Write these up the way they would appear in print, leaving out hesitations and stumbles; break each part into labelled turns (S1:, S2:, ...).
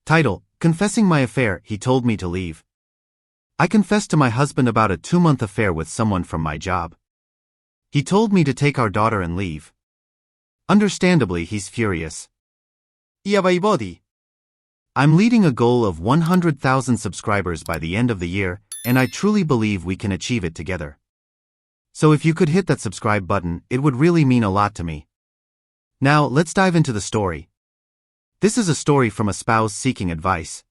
S1: Title: Confessing my affair, he told me to leave. I confessed to my husband about a 2-month affair with someone from my job. He told me to take our daughter and leave. Understandably, he's furious. Yabai body. I'm leading a goal of 100,000 subscribers by the end of the year, and I truly believe we can achieve it together. So if you could hit that subscribe button, it would really mean a lot to me. Now, let's dive into the story. This is a story from a spouse seeking advice.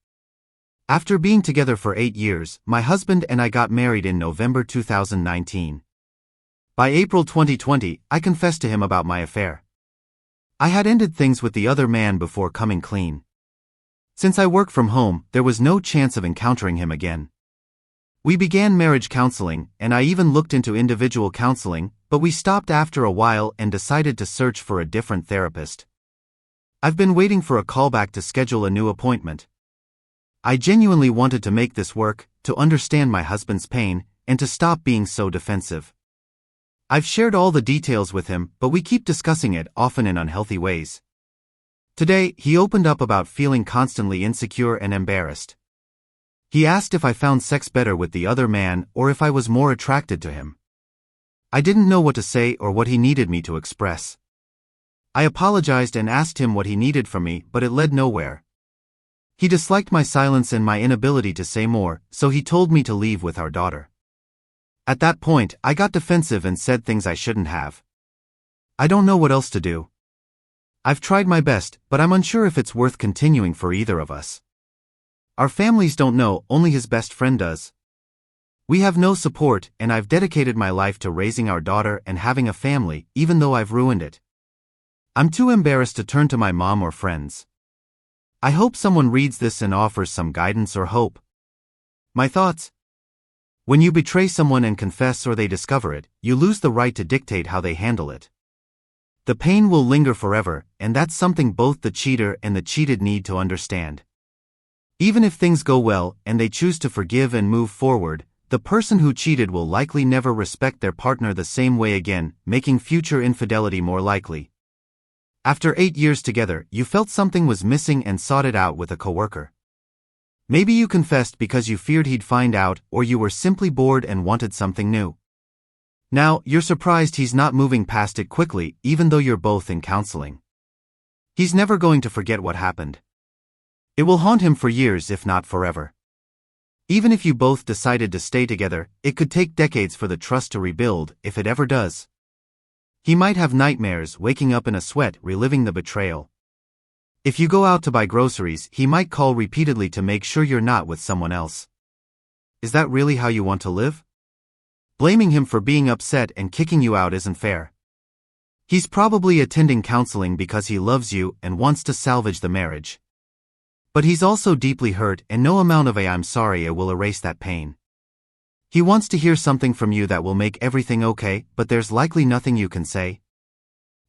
S1: After being together for 8 years, my husband and I got married in November 2019. By April 2020, I confessed to him about my affair. I had ended things with the other man before coming clean. Since I work from home, there was no chance of encountering him again. We began marriage counseling, and I even looked into individual counseling, but we stopped after a while and decided to search for a different therapist. I've been waiting for a callback to schedule a new appointment. I genuinely wanted to make this work, to understand my husband's pain, and to stop being so defensive. I've shared all the details with him, but we keep discussing it, often in unhealthy ways. Today, he opened up about feeling constantly insecure and embarrassed. He asked if I found sex better with the other man or if I was more attracted to him. I didn't know what to say or what he needed me to express. I apologized and asked him what he needed from me, but it led nowhere. He disliked my silence and my inability to say more, so he told me to leave with our daughter. At that point, I got defensive and said things I shouldn't have. I don't know what else to do. I've tried my best, but I'm unsure if it's worth continuing for either of us. Our families don't know, only his best friend does. We have no support, and I've dedicated my life to raising our daughter and having a family, even though I've ruined it. I'm too embarrassed to turn to my mom or friends. I hope someone reads this and offers some guidance or hope. My thoughts? When you betray someone and confess or they discover it, you lose the right to dictate how they handle it. The pain will linger forever, and that's something both the cheater and the cheated need to understand. Even if things go well and they choose to forgive and move forward, the person who cheated will likely never respect their partner the same way again, making future infidelity more likely. After 8 years together, you felt something was missing and sought it out with a coworker. Maybe you confessed because you feared he'd find out, or you were simply bored and wanted something new. Now, you're surprised he's not moving past it quickly, even though you're both in counseling. He's never going to forget what happened. It will haunt him for years, if not forever. Even if you both decided to stay together, it could take decades for the trust to rebuild, if it ever does. He might have nightmares, waking up in a sweat, reliving the betrayal. If you go out to buy groceries, he might call repeatedly to make sure you're not with someone else. Is that really how you want to live? Blaming him for being upset and kicking you out isn't fair. He's probably attending counseling because he loves you and wants to salvage the marriage. But he's also deeply hurt, and no amount of "I'm sorry" will erase that pain. He wants to hear something from you that will make everything okay, but there's likely nothing you can say.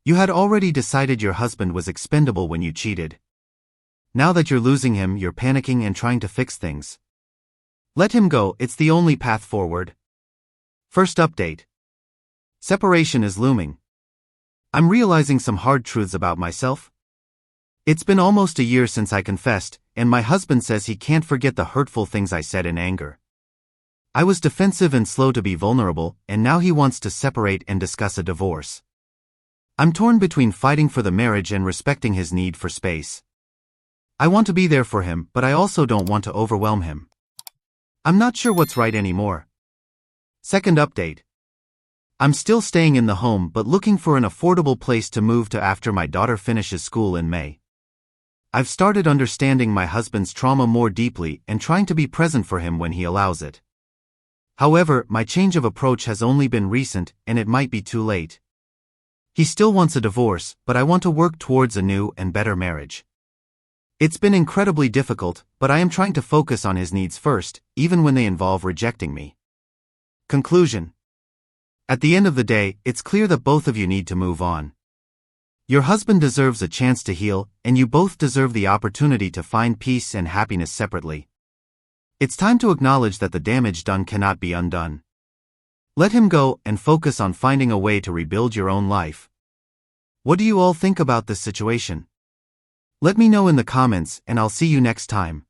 S1: You had already decided your husband was expendable when you cheated. Now that you're losing him, you're panicking and trying to fix things. Let him go, it's the only path forward. First update. Separation is looming. I'm realizing some hard truths about myself. It's been almost a year since I confessed, and my husband says he can't forget the hurtful things I said in anger. I was defensive and slow to be vulnerable, and now he wants to separate and discuss a divorce. I'm torn between fighting for the marriage and respecting his need for space. I want to be there for him, but I also don't want to overwhelm him. I'm not sure what's right anymore. Second update. I'm still staying in the home but looking for an affordable place to move to after my daughter finishes school in May. I've started understanding my husband's trauma more deeply and trying to be present for him when he allows it. However, my change of approach has only been recent, and it might be too late. He still wants a divorce, but I want to work towards a new and better marriage. It's been incredibly difficult, but I am trying to focus on his needs first, even when they involve rejecting me. Conclusion. At the end of the day, it's clear that both of you need to move on. Your husband deserves a chance to heal, and you both deserve the opportunity to find peace and happiness separately. It's time to acknowledge that the damage done cannot be undone. Let him go and focus on finding a way to rebuild your own life. What do you all think about this situation? Let me know in the comments, and I'll see you next time.